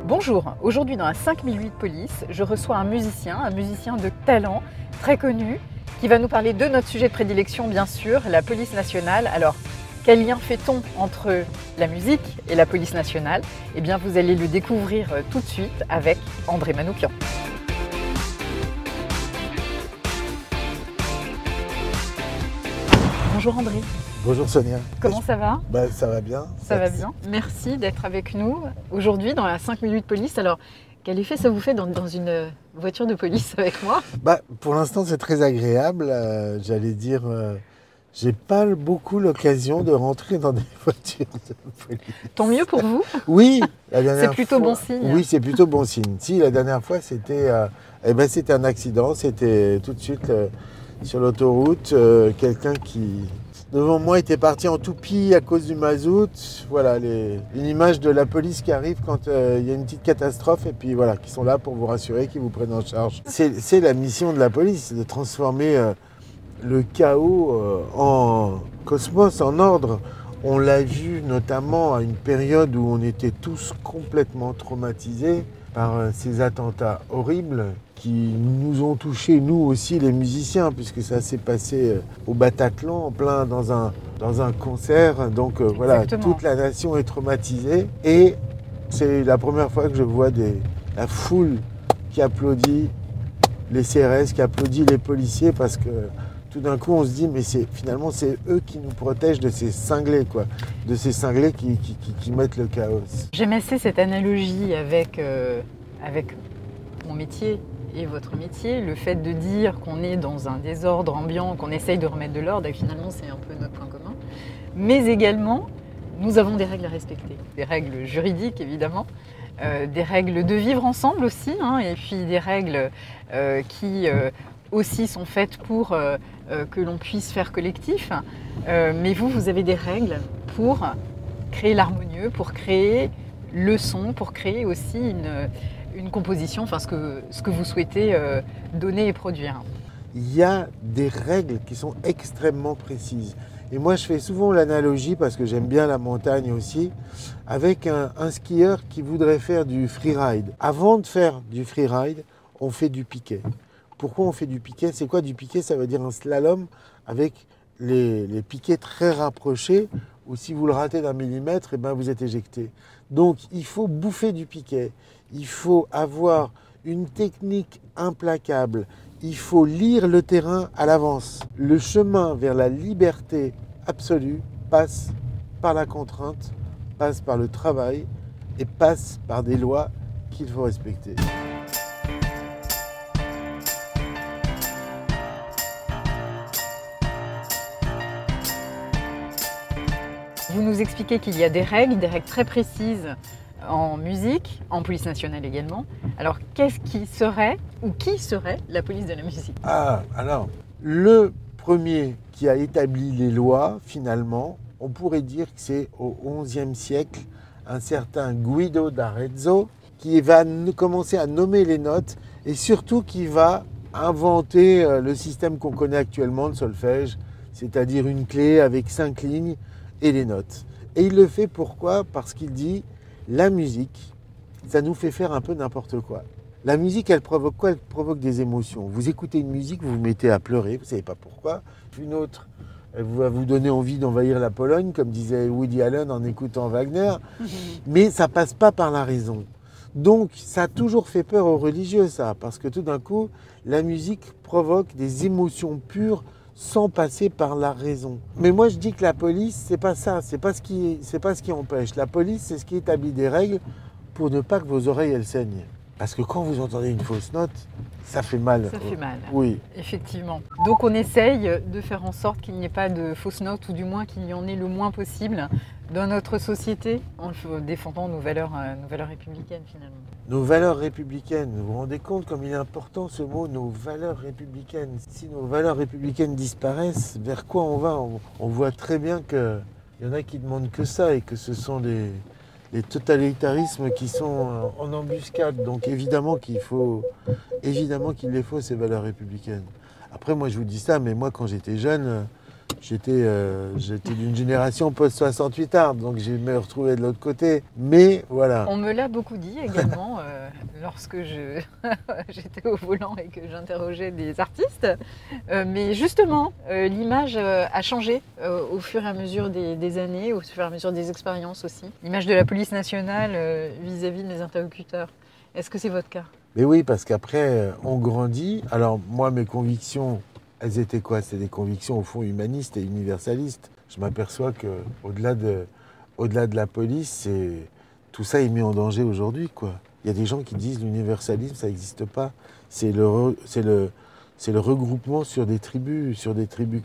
Bonjour, aujourd'hui dans la 5008 Police, je reçois un musicien de talent, très connu, qui va nous parler de notre sujet de prédilection bien sûr, la police nationale. Alors, quel lien fait-on entre la musique et la police nationale? Eh bien, vous allez le découvrir tout de suite avec André Manoukian. Bonjour André. Bonjour Sonia. Comment ça va? Ça va bien. Ça va bien. Merci d'être avec nous aujourd'hui dans la 5008 Police. Alors, quel effet ça vous fait dans une voiture de police avec moi? Pour l'instant, c'est très agréable. J'allais dire, j'ai pas beaucoup l'occasion de rentrer dans des voitures de police. Tant mieux pour vous. Oui, la dernière c'est plutôt fois, bon signe. Oui, c'est plutôt bon signe. Si, la dernière fois, c'était un accident. C'était tout de suite sur l'autoroute. Quelqu'un qui, devant moi, était parti en toupie à cause du mazout. Voilà, une image de la police qui arrive quand il y a une petite catastrophe et puis voilà, qui sont là pour vous rassurer, qui vous prennent en charge. C'est la mission de la police, de transformer le chaos en cosmos, en ordre. On l'a vu notamment à une période où on était tous complètement traumatisés par ces attentats horribles qui nous ont touchés, nous aussi les musiciens, puisque ça s'est passé au Bataclan, en plein dans un concert. Donc voilà, toute la nation est traumatisée. Et c'est la première fois que je vois la foule qui applaudit les CRS, qui applaudit les policiers, parce que tout d'un coup on se dit mais finalement c'est eux qui nous protègent de ces cinglés, quoi, de ces cinglés qui mettent le chaos. J'aime assez cette analogie avec mon métier et votre métier, le fait de dire qu'on est dans un désordre ambiant, qu'on essaye de remettre de l'ordre, et finalement c'est un peu notre point commun. Mais également, nous avons des règles à respecter, des règles juridiques évidemment, des règles de vivre ensemble aussi, et puis des règles qui aussi sont faites pour que l'on puisse faire collectif. Mais vous avez des règles pour créer l'harmonieux, pour créer le son, pour créer aussi une composition, enfin ce que vous souhaitez donner et produire. Il y a des règles qui sont extrêmement précises. Et moi, je fais souvent l'analogie, parce que j'aime bien la montagne aussi, avec un skieur qui voudrait faire du freeride. Avant de faire du freeride, on fait du piquet. Pourquoi on fait du piquet? C'est quoi du piquet? Ça veut dire un slalom avec les piquets très rapprochés, où si vous le ratez d'un millimètre, vous êtes éjecté. Donc il faut bouffer du piquet, il faut avoir une technique implacable, il faut lire le terrain à l'avance. Le chemin vers la liberté absolue passe par la contrainte, passe par le travail et passe par des lois qu'il faut respecter. Vous nous expliquez qu'il y a des règles très précises en musique, en police nationale également. Alors, qu'est-ce qui serait la police de la musique? Alors, le premier qui a établi les lois, finalement, on pourrait dire que c'est au XIe siècle, un certain Guido d'Arezzo, qui va commencer à nommer les notes et surtout qui va inventer le système qu'on connaît actuellement, le solfège, c'est-à-dire une clé avec 5 lignes et les notes. Et il le fait pourquoi? Parce qu'il dit la musique, ça nous fait faire un peu n'importe quoi. La musique, elle provoque quoi? Elle provoque des émotions. Vous écoutez une musique, vous vous mettez à pleurer, vous ne savez pas pourquoi. Une autre, elle va vous donner envie d'envahir la Pologne, comme disait Woody Allen en écoutant Wagner. Mais ça passe pas par la raison. Donc ça a toujours fait peur aux religieux, ça, parce que tout d'un coup, la musique provoque des émotions pures sans passer par la raison. Mais moi je dis que la police, c'est pas ça, c'est pas ce qui empêche. La police, c'est ce qui établit des règles pour ne pas que vos oreilles elles saignent. Parce que quand vous entendez une fausse note, ça fait mal. Ça fait mal. Oui. Effectivement. Donc on essaye de faire en sorte qu'il n'y ait pas de fausses notes, ou du moins qu'il y en ait le moins possible dans notre société, en défendant nos valeurs républicaines finalement. Nos valeurs républicaines, vous vous rendez compte comme il est important ce mot, nos valeurs républicaines. Si nos valeurs républicaines disparaissent, vers quoi on va? On voit très bien qu'il y en a qui demandent que ça, et que ce sont les totalitarismes qui sont en embuscade. Donc évidemment qu'il les faut, ces valeurs républicaines. Après, moi je vous dis ça, mais moi quand j'étais jeune, J'étais d'une génération post-68 art, donc j'ai me retrouvé de l'autre côté. Mais voilà. On me l'a beaucoup dit également lorsque j'étais au volant et que j'interrogeais des artistes. Mais justement, l'image a changé au fur et à mesure des années, au fur et à mesure des expériences aussi. L'image de la police nationale vis-à-vis de mes interlocuteurs. Est-ce que c'est votre cas? Mais oui, parce qu'après, on grandit. Alors moi, mes convictions, elles étaient quoi? C'était des convictions au fond humanistes et universalistes. Je m'aperçois que au-delà de la police, tout ça est mis en danger aujourd'hui, quoi. Il y a des gens qui disent l'universalisme, ça n'existe pas. C'est le regroupement sur des tribus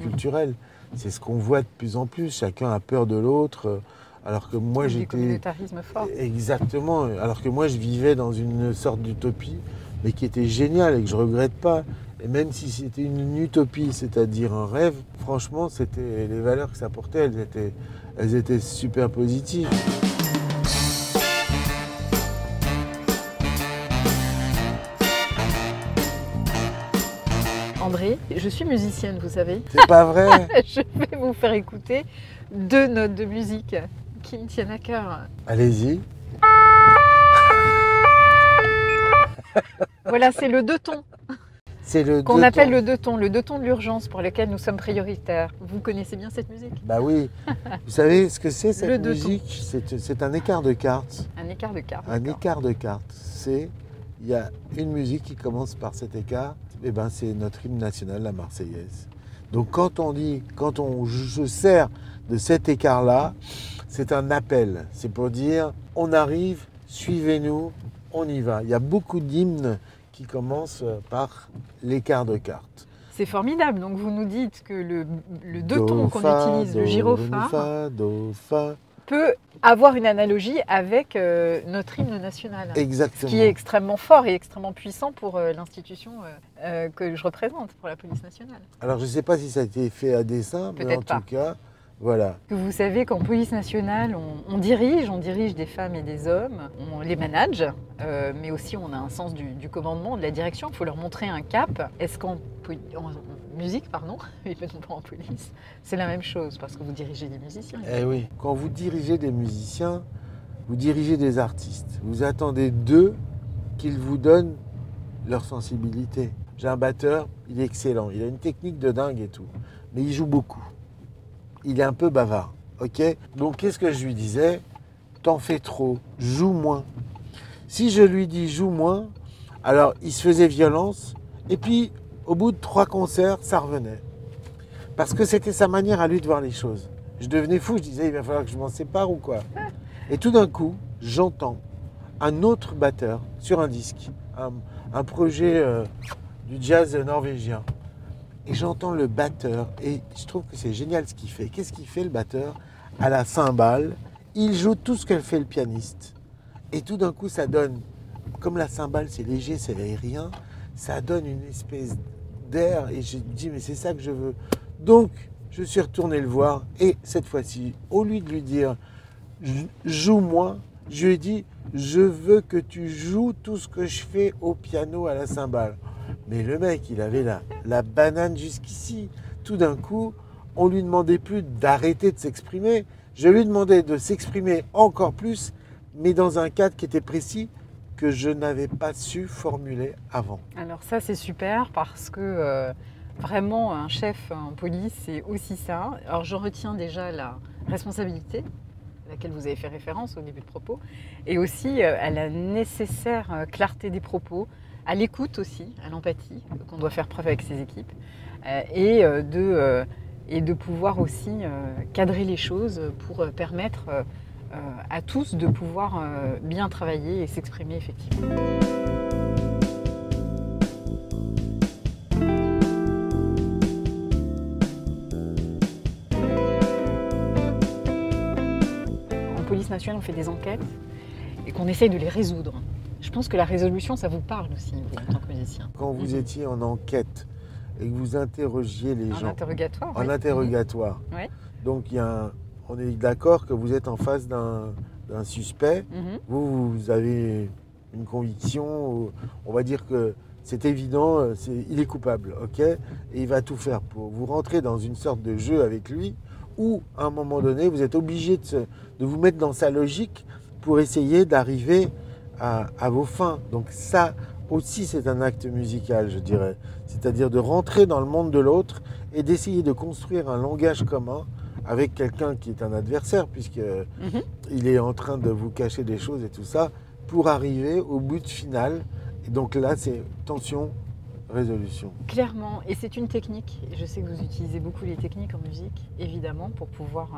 culturelles. C'est ce qu'on voit de plus en plus. Chacun a peur de l'autre. Alors que moi, Du communautarisme fort. Exactement. Alors que moi, je vivais dans une sorte d'utopie, mais qui était géniale et que je regrette pas. Et même si c'était une utopie, c'est-à-dire un rêve, franchement, c'était les valeurs que ça portait, elles étaient super positives. André, je suis musicienne, vous savez. C'est pas vrai? Je vais vous faire écouter 2 notes de musique qui me tiennent à cœur. Allez-y. Voilà, c'est le 2 tons. C'est le Qu'on deux appelle temps. le 2 tons de l'urgence pour lequel nous sommes prioritaires. Vous connaissez bien cette musique? Bah oui. Vous savez ce que c'est Le cette deux temps. musique? C'est un écart de cartes. Un écart de cartes. Un d'accord. écart de cartes. Il y a une musique qui commence par cet écart. Et ben c'est notre hymne national, la Marseillaise. Donc quand on se sert de cet écart-là, c'est un appel. C'est pour dire, on arrive, suivez-nous, on y va. Il y a beaucoup d'hymnes qui commencent par l'écart de cartes. C'est formidable. Donc vous nous dites que le 2 Do, tons qu'on fa, utilise, le do, gyrophare, mi, fa, do, fa. peut avoir une analogie avec notre hymne national. Ce Exactement. qui est extrêmement fort et extrêmement puissant pour l'institution que je représente, pour la police nationale. Alors je ne sais pas si ça a été fait à dessein, mais en Peut-être pas. tout cas, voilà. Que vous savez qu'en police nationale, on dirige des femmes et des hommes, on les manage, mais aussi on a un sens du commandement, de la direction. Il faut leur montrer un cap. Est-ce qu'en musique, pardon, et pas en police, c'est la même chose parce que vous dirigez des musiciens. Eh oui, quand vous dirigez des musiciens, vous dirigez des artistes. Vous attendez d'eux qu'ils vous donnent leur sensibilité. J'ai un batteur, il est excellent, il a une technique de dingue et tout, mais il joue beaucoup. Il est un peu bavard, ok? Donc qu'est-ce que je lui disais? T'en fais trop, joue moins. Si je lui dis joue moins, alors il se faisait violence, et puis au bout de 3 concerts, ça revenait. Parce que c'était sa manière à lui de voir les choses. Je devenais fou, je disais il va falloir que je m'en sépare ou quoi. Et tout d'un coup, j'entends un autre batteur sur un disque, un projet du jazz norvégien. Et j'entends le batteur, et je trouve que c'est génial ce qu'il fait. Qu'est-ce qu'il fait le batteur? À la cymbale, il joue tout ce que fait le pianiste. Et tout d'un coup, ça donne, comme la cymbale c'est léger, c'est aérien, ça donne une espèce d'air, et je me dis mais c'est ça que je veux. Donc, je suis retourné le voir, et cette fois-ci, au lieu de lui dire joue moins, je lui ai dit je veux que tu joues tout ce que je fais au piano à la cymbale. Mais le mec, il avait la banane jusqu'ici. Tout d'un coup, on lui demandait plus d'arrêter de s'exprimer. Je lui demandais de s'exprimer encore plus, mais dans un cadre qui était précis, que je n'avais pas su formuler avant. Alors ça c'est super parce que vraiment un chef en police c'est aussi ça. Alors je retiens déjà la responsabilité à laquelle vous avez fait référence au début de propos et aussi à la nécessaire clarté des propos, à l'écoute aussi, à l'empathie qu'on doit faire preuve avec ses équipes et de pouvoir aussi cadrer les choses pour permettre à tous de pouvoir bien travailler et s'exprimer effectivement. En police nationale, on fait des enquêtes et qu'on essaye de les résoudre. Je pense que la résolution, ça vous parle aussi, vous, en tant que musicien. Quand vous étiez en enquête et que vous interrogiez les gens... En interrogatoire. En oui. interrogatoire. Oui. Donc on est d'accord que vous êtes en face d'un suspect. Mhm. Vous avez une conviction, on va dire que c'est évident, il est coupable, ok? Et il va tout faire pour vous rentrer dans une sorte de jeu avec lui, où à un moment donné, vous êtes obligé de vous mettre dans sa logique pour essayer d'arriver à vos fins. Donc ça aussi, c'est un acte musical, je dirais. C'est-à-dire de rentrer dans le monde de l'autre et d'essayer de construire un langage commun avec quelqu'un qui est un adversaire, puisqu'il est en train de vous cacher des choses et tout ça, pour arriver au but final. Et donc là, c'est tension, résolution. Clairement, et c'est une technique. Et je sais que vous utilisez beaucoup les techniques en musique, évidemment, pour pouvoir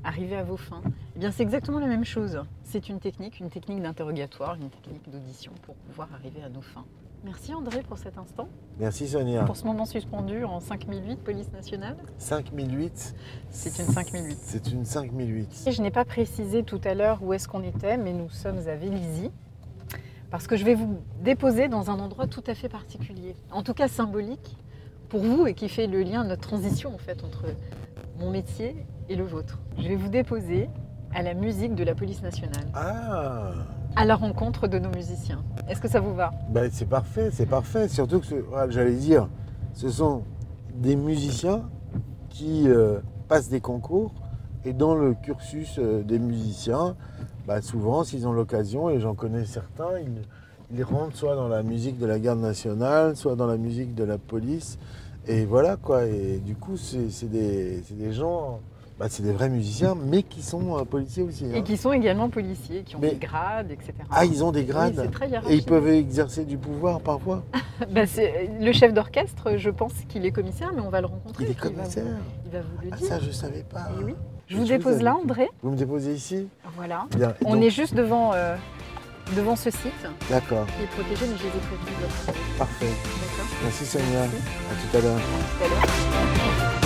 arriver à vos fins. Eh bien, c'est exactement la même chose. C'est une technique d'interrogatoire, une technique d'audition pour pouvoir arriver à nos fins. Merci André pour cet instant. Merci Sonia. Pour ce moment suspendu en 5008, police nationale. 5008. C'est une 5008. C'est une 5008. Et je n'ai pas précisé tout à l'heure où est-ce qu'on était, mais nous sommes à Vélizy. Parce que je vais vous déposer dans un endroit tout à fait particulier, en tout cas symbolique pour vous et qui fait le lien, notre transition en fait entre mon métier et le vôtre. Je vais vous déposer à la musique de la police nationale, à la rencontre de nos musiciens. Est-ce que ça vous va? Ben, c'est parfait, c'est parfait. Surtout que, j'allais dire, ce sont des musiciens qui passent des concours et dans le cursus des musiciens, souvent, s'ils ont l'occasion, et j'en connais certains, ils rentrent soit dans la musique de la garde nationale, soit dans la musique de la police. Et voilà quoi. Et du coup, c'est des gens, c'est des vrais musiciens, mais qui sont policiers aussi. Et qui sont également policiers, qui ont des grades, etc. Ah, ils ont des grades? Oui, c'est très hiérarchique. Et ils peuvent exercer du pouvoir parfois? Le chef d'orchestre, je pense qu'il est commissaire, mais on va le rencontrer. Il est commissaire? Il va vous le dire. Ça, je ne savais pas. Et oui. Je vous dépose là, André. Vous me déposez ici? Voilà. Bien. On est juste devant ce site. D'accord. Qui est protégé, mais je les ai prévenus. Parfait. D'accord. Merci Sonia. Merci. À tout à l'heure. À tout à l'heure.